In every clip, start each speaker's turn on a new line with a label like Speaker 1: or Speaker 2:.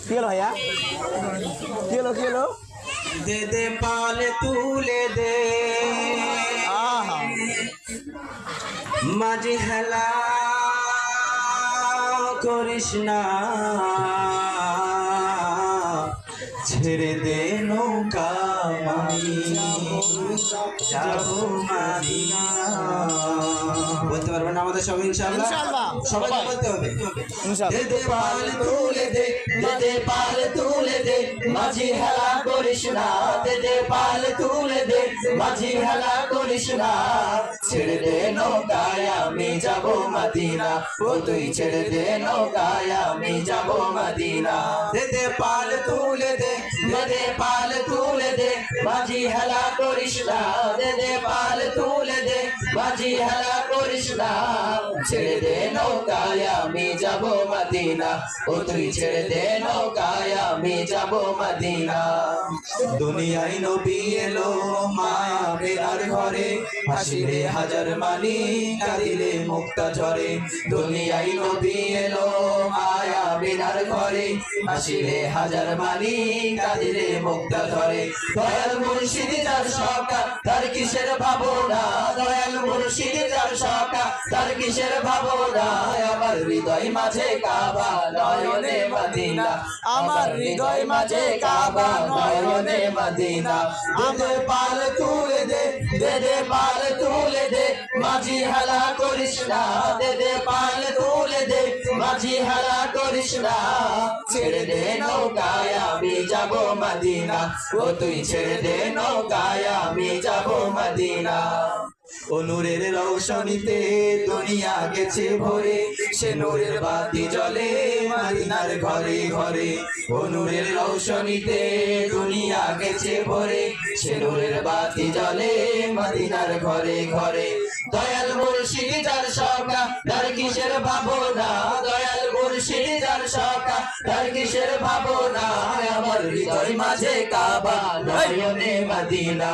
Speaker 1: কি হলো ভাইয়া? কি হলো কি হলো?
Speaker 2: দে দে পাল তুলে দে
Speaker 1: আহা
Speaker 2: মাঝি হেলা করিস না, ছেড়ে দে নৌকা আমি যাবো মাদিনা। বলতে পারবেন না আমাদের সব ইনশাআল্লাহ?
Speaker 1: ইনশাআল্লাহ।
Speaker 2: সবাই বলতে হবে।
Speaker 1: ইনশাআল্লাহ।
Speaker 2: দে দে পাল তুলে দে, দে দে পাল তুলে দে, মাঝি হেলা করিস না। দে দে পাল তুলে দে, মাঝি হেলা করিস না। ছেড়ে দে নৌকায় আমি যাবো মদিনা, ও তুই ছেড়ে দে নৌকায় আমি যাবো মদিনা। দে দে পাল তুলে দে, দে দে পাল তুলে দে, মাঝি হেলা করিস না। দে দে পাল তুলে দে, মাঝি হেলা করিস না। ছেড়ে দে নৌকায় আমি যাবো মদিনা, ও তুই ছেড়ে দে নৌকায় আমি যাবো মদিনা। দুনিয়ায় নবী এলো মায়া বেড়ার ঘরে, হাসিলে হাজার মানি কাঁদিলে মুক্তা ঝরে। দুনিয়ায় নবী এলো মায়া বেড়ার ঘরে, হাসিলে হাজার মানি কাঁদিলে মুক্তা ঝরে। দয়াল মুর্শিদ যার সকা তার কিসের ভাবনা, দয়াল মুর্শিদ যার সকা তার কিসের ভাবনা। আমার হৃদয় মাঝে কাবা নয়নে মদিনা, আমার হৃদয় মাঝে কাবা নয়নে মদিনা। দে দে পাল তুলে দে, দে দে পাল তুলে দে, মাঝি হেলা করিস না। দে দে পাল তুলে দে, মাঝি হেলা করিস না। ছেড়ে দে নৌকায় আমি যাবো মদিনা, ও তুই ছেড়ে দে নৌকায় আমি যাবো মদিনা। ও নূরের রৌশনীতে দুনিয়া গেছে ভরে, সে নূরের বাতি জ্বলে মদিনার ঘরে ঘরে। ও নূরের রৌশনীতে দুনিয়া গেছে ভরে, সে নূরের বাতি জ্বলে মদিনার ঘরে ঘরে। দয়াল মুর্শিদ যার সকা তার কিসের ভাবনা, দয়াল মুর্শিদ যার সকা তার কিসের ভাবনা। আমার হৃদয় মাঝে কাবা নয়নে মদিনা,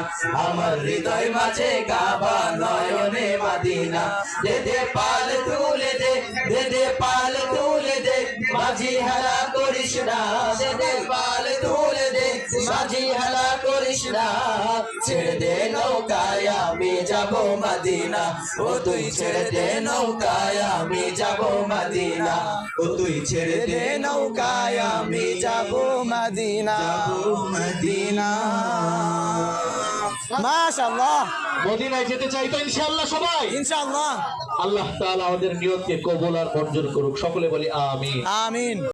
Speaker 2: আমার হৃদয় মাঝে কাবা নয়নে মদিনা। দে দে পাল তুলে দে, দে দে পাল তুলে দে, মাঝি হেলা করিস না। দে দে পাল তুলে দে, মাঝি হেলা করিস না। ছেড়ে দে নৌকায় আমি যাবো মদিনা, ও তুই ছেড়ে দে নৌকায় আমি যাবো মদিনা, ও তুই ছেড়ে দে নৌকায় আমি যাবো
Speaker 1: মদিনা
Speaker 2: যাবো মদিনা।
Speaker 1: মাশাআল্লাহ।
Speaker 3: মদিনায় যেতে চাই তো ইনশাআল্লাহ সবাই।
Speaker 1: ইনশাআল্লাহ।
Speaker 3: আল্লাহ তাআলা আমাদের নিয়তকে কবুল আর মঞ্জুর করুক, সকলে বলি আমিন।
Speaker 1: আমিন।